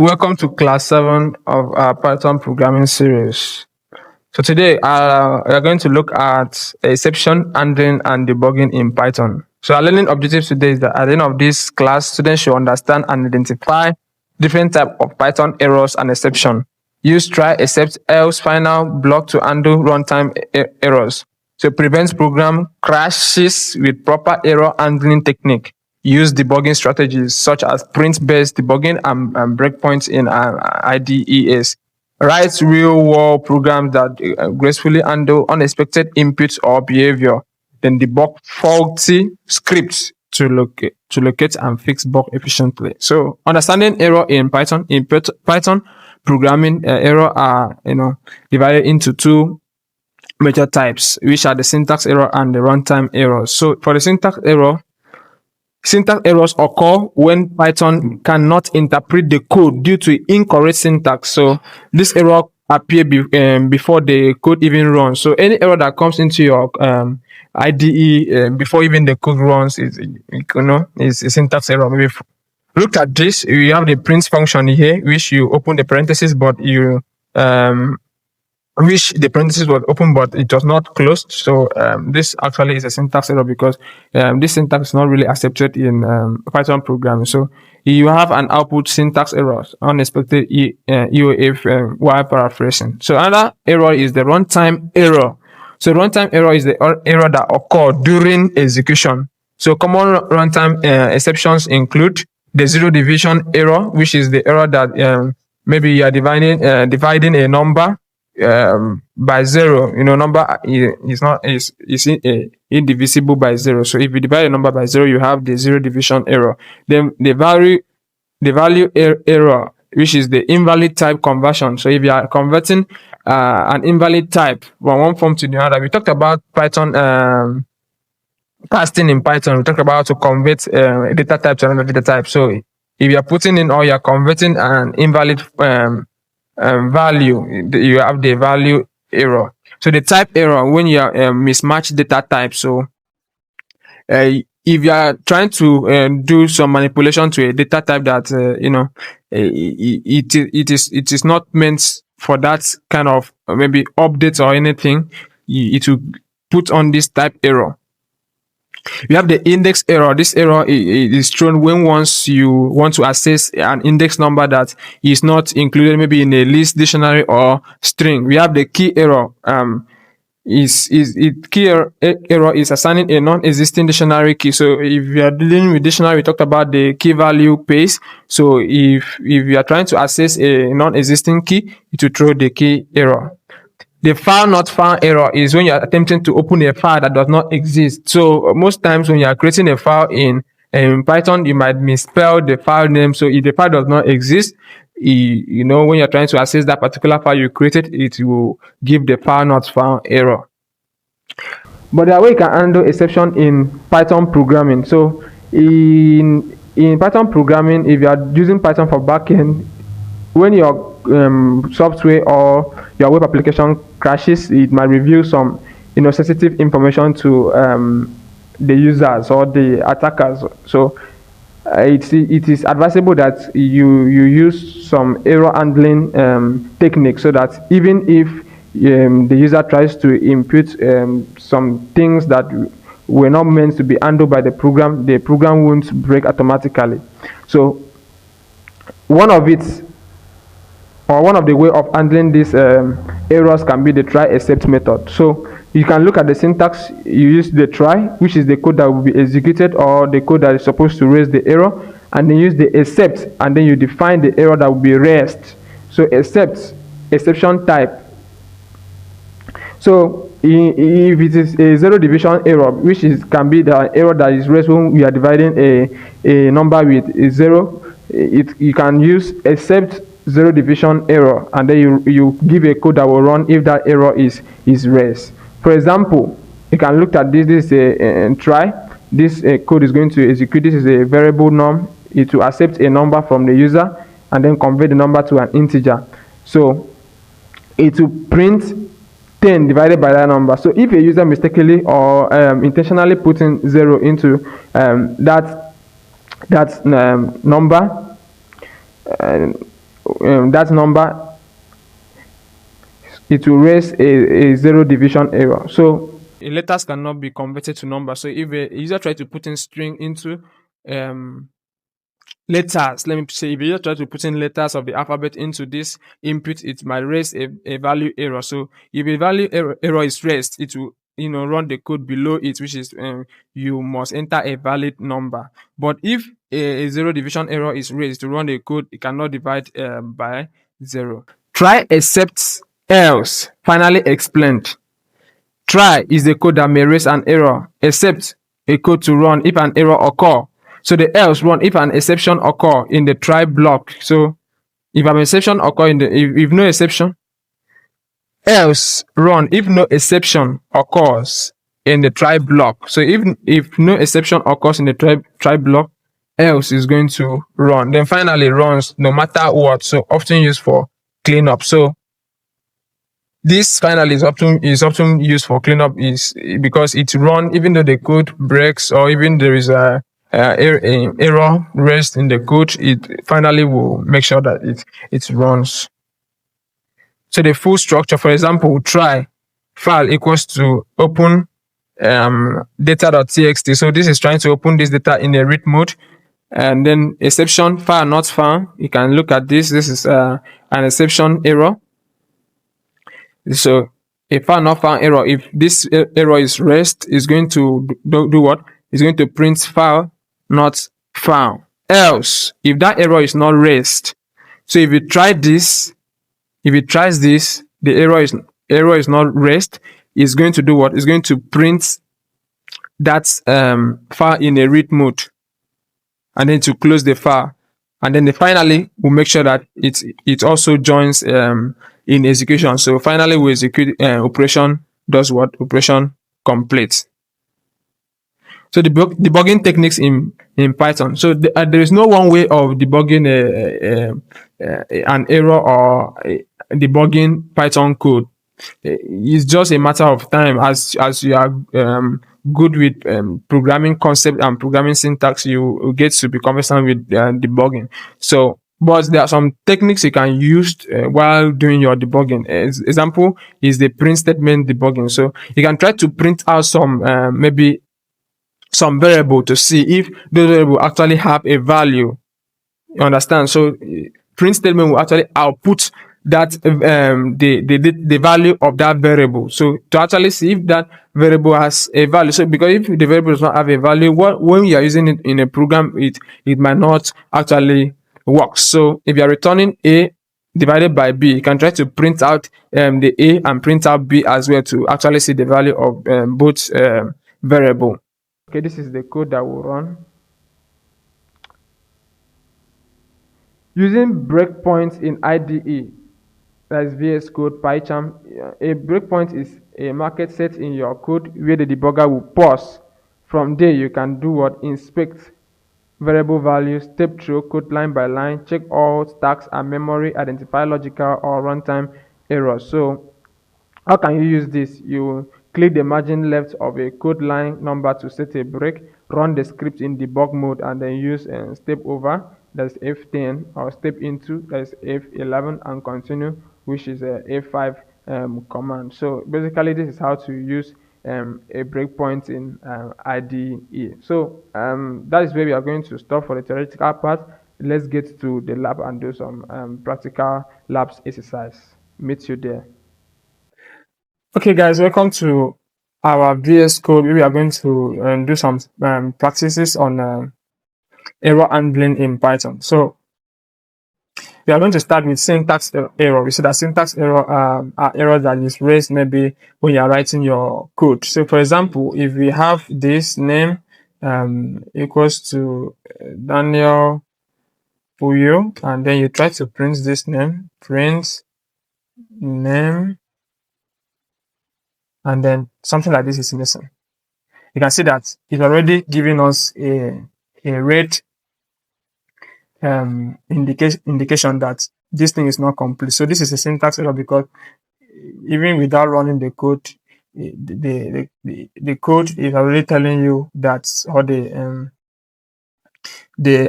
Welcome to class 7 of our Python programming series. So today we are going to look at exception handling and debugging in Python. So our learning objectives today is that at the end of this class, students should understand and identify different types of Python errors and exception. Use try, except, else, final, block to handle runtime errors. So prevent program crashes with proper error handling technique. Use debugging strategies such as print-based debugging and breakpoints in IDEs. Write real-world programs that gracefully handle unexpected inputs or behavior. Then debug faulty scripts to locate and fix bug efficiently. So understanding error in Python. In Python programming, error are divided into two major types, which are the syntax error and the runtime errors. So for the syntax errors occur when Python cannot interpret the code due to incorrect syntax. So this error appear before the code even runs. So any error that comes into your IDE before even the code runs is a syntax error. Maybe look at this. You have the print function here, which you open the parentheses, but you wish the parenthesis was open but it was not closed. So this actually is a syntax error because this syntax is not really accepted in Python programming. So you have an output syntax error, unexpected EOF while paraphrasing. So another error is the runtime error. So runtime error is the error that occurs during execution. So common runtime exceptions include the zero division error, which is the error that maybe you are dividing a number by zero. Number is indivisible by zero. So if you divide a number by zero, you have the zero division error. Then the value error, which is the invalid type conversion. So if you are converting an invalid type from one form to the other, we talked about Python casting in Python. We talked about how to convert a data type to another data type. So if you are putting in or you are converting an invalid value, you have the value error. So the type error, when you are mismatched data type. So if you are trying to do some manipulation to a data type that it is not meant for that kind of maybe updates or anything, it will put on this type error. You have the index error. This error is thrown when once you want to access an index number that is not included maybe in a list, dictionary, or string. We have the key error. Key error is assigning a non-existing dictionary key. So if you are dealing with dictionary, we talked about the key value paste. So if you are trying to access a non-existing key, it will throw the key error. The file not found error is when you are attempting to open a file that does not exist. So most times when you are creating a file in Python, you might misspell the file name. So if the file does not exist, when you're trying to access that particular file you created, it will give the file not found error. But there are ways you can handle exception in Python programming. So in Python programming, if you are using Python for backend, when your software or your web application crashes, it might reveal some sensitive information to the users or the attackers. So it is advisable that you use some error handling technique, so that even if the user tries to input some things that were not meant to be handled by the program won't break automatically. So one of the way of handling these errors can be the try except method. So you can look at the syntax. You use the try, which is the code that will be executed or the code that is supposed to raise the error, and then use the except, and then you define the error that will be raised. So except, exception type. So if it is a zero division error, which can be the error that is raised when we are dividing a number with a zero, you can use except zero division error, and then you give a code that will run if that error is raised. For example, you can look at this. This is a try. This code is going to execute. This is a variable num. It will accept a number from the user and then convert the number to an integer. So it will print 10 divided by that number. So if a user mistakenly or intentionally putting 0 into that number, that number, it will raise a zero division error. So letters cannot be converted to numbers. So if a user try to put in string into letters, let me say, if you try to put in letters of the alphabet into this input, it might raise a value error. So if a value error is raised, it will run the code below it, which is you must enter a valid number. But if a zero division error is raised, to run the code, it cannot divide by 0. Try, except, else, finally explained. Try is the code that may raise an error, except a code to run if an error occur. So the else run if an exception occur in the try block. So if an exception occur in the if no exception, else run if no exception occurs in the try block. So if no exception occurs in the try block, else is going to run. Then finally runs no matter what. So often used for cleanup. So this finally is often used for cleanup is because it run even though the code breaks or even there is a error raised in the code, it finally will make sure that it runs. So the full structure, for example, try file equals to open data.txt. So this is trying to open this data in a read mode. And then exception, file not found. You can look at this. This is an exception error. So a file not found error, if this error is raised, is going to do what? It's going to print file not found. Else, if that error is not raised, so if it tries this, the error is not raised, it's going to do what? It's going to print that file in a read mode, and then to close the file, and then finally we'll make sure that it also joins in execution. So finally we execute operation does what? Operation complete. So debugging techniques in Python. So there is no one way of debugging an error or debugging Python code. It's just a matter of time. As you are good with programming concept and programming syntax, you get to be conversant with debugging. So, but there are some techniques you can use while doing your debugging. Example is the print statement debugging. So you can try to print out some maybe some variable to see if those variable actually have a value. You understand? So print statement will actually output that the value of that variable. So to actually see if that variable has a value. So because if the variable does not have a value, when you are using it in a program, it might not actually work. So if you are returning A divided by B, you can try to print out the A and print out B as well to actually see the value of both variable. Okay, this is the code that will run. Using breakpoints in IDE, that is VS Code, PyCharm. A breakpoint is a marker set in your code where the debugger will pause. From there, you can do what? Inspect variable values, step through code line by line, check all stacks and memory, identify logical or runtime errors. So how can you use this? You click the margin left of a code line number to set a break, run the script in debug mode, and then use step over, that's F10, or step into, that's F11, and continue, which is a F5 command. So basically this is how to use a breakpoint in IDE. So that is where we are going to stop for the theoretical part. Let's get to the lab and do some practical labs exercise. Meet you there. Okay guys, welcome to our VS Code. We are going to do some practices on error handling in Python. So we are going to start with syntax error. We see that syntax error are errors that is raised maybe when you are writing your code. So for example, if we have this name equals to Daniel Puyo, and then you try to print this name, print name, and then something like this is missing. You can see that it's already giving us a red indication that this thing is not complete. So this is a syntax error because even without running the code, the code is already telling you that, or the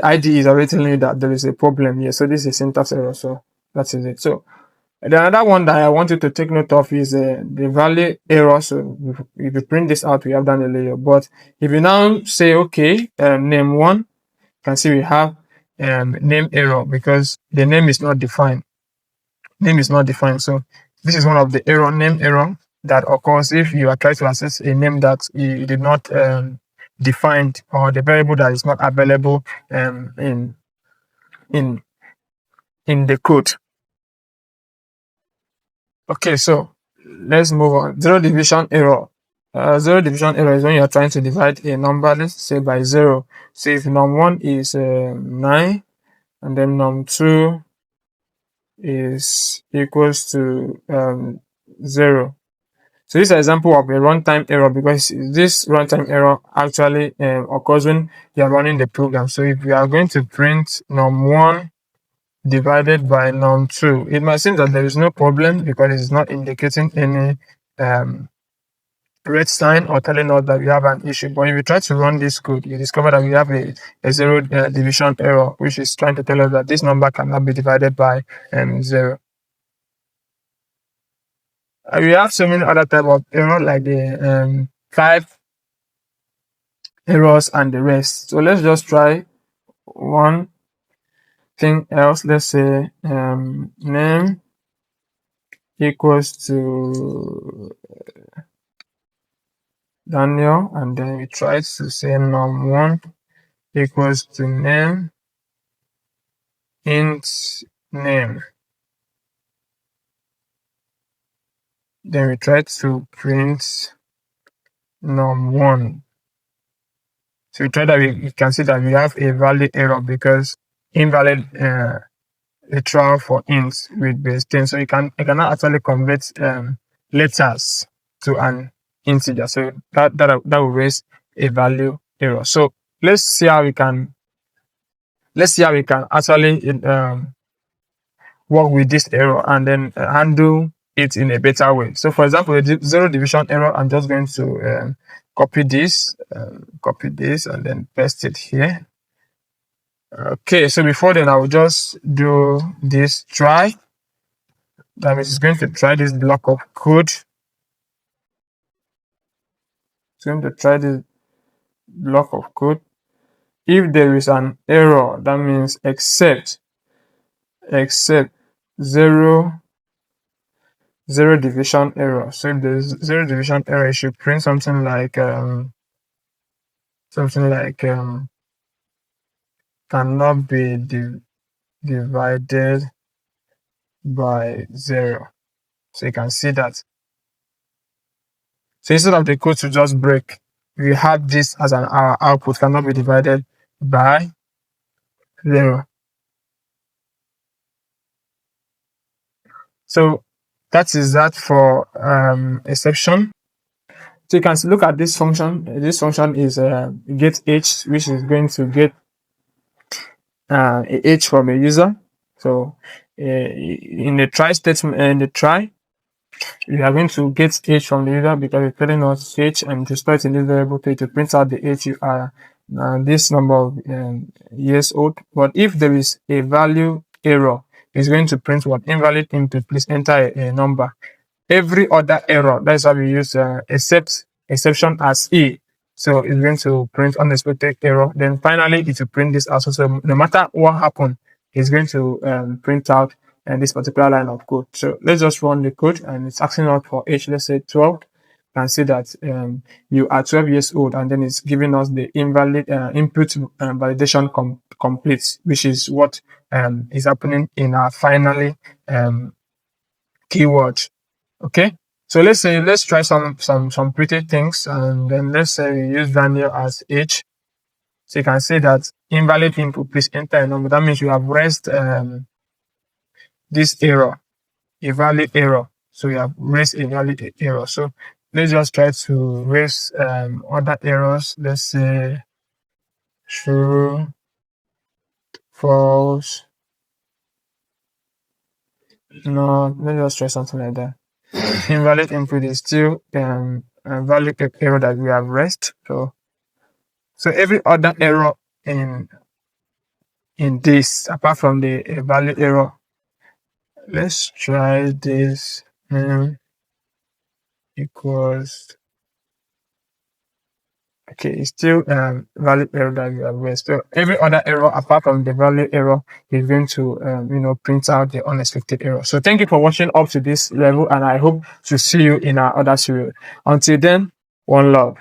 IDE is already telling you that there is a problem here. So this is a syntax error. So That is it. So the another one that I want you to take note of is the value error. So if you print this out, we have done a layer. But if you now say, okay, name one, you can see we have name error because the name is not defined. Name is not defined. So this is one of the error, name error, that occurs if you are trying to access a name that you did not define, or the variable that is not available in the code. Okay, so let's move on. Zero division error. Zero division error is when you are trying to divide a number, let's say by 0. So if num1 is 9, and then num2 is equals to 0. So this is an example of a runtime error, because this runtime error actually occurs when you are running the program. So if we are going to print num1 divided by num2, it might seem that there is no problem because it is not indicating any red sign or telling us that we have an issue. But if you try to run this code, you discover that we have a zero division error, which is trying to tell us that this number cannot be divided by 0. We have so many other type of error, like the 5 errors and the rest. So let's just try one thing else. Let's say name equals to Daniel, and then we try to say num1 equals to name int name. Then we try to print num1. So we try that we can see that we have a valid error because invalid literal for int with base 10. So you cannot actually convert letters to an integer. So that will raise a value error. So let's see how we can actually work with this error and then handle it in a better way. So for example, the zero division error, I'm just going to copy this and then paste it here. Okay, so before then I will just do this try. That means it's going to try this block of code. It's going to try this block of code. If there is an error, that means except zero division error. So if there's zero division error, it should print something like cannot be divided by 0. So you can see that. So instead of the code to just break, we have this as our output, cannot be divided by 0. So that is that for exception. So you can look at this function. This function is get h, which is going to get a h from a user. So in the try statement, in the try, we are going to get h from the user because it's telling us h, and to store it in this variable to print out the h, you are this number of years old. But if there is a value error, it's going to print what invalid input. Please enter a number. Every other error, that's why we use exception as e. So it's going to print unexpected error. Then finally, it will print this also. So no matter what happened, it's going to print out this particular line of code. So let's just run the code, and it's asking us for age. Let's say 12. You can see that you are 12 years old, and then it's giving us the invalid input validation complete, which is what is happening in our finally keyword. Okay, so let's try some pretty things, and then let's say we use Daniel as age. So you can see that invalid input, please enter a number. That means you have raised this error, a valid error. So you have raised a valid error. So let's just try to raise other errors. Let's say true, false. No, let's just try something like that. Invalid input is still a valid error that we have raised. So every other error in this, apart from the valid error, let's try this. Equals. Okay, it's still valid error that we have raised. So every other error apart from the valid error is going to print out the unexpected error. So thank you for watching up to this level, and I hope to see you in our other series. Until then, one love.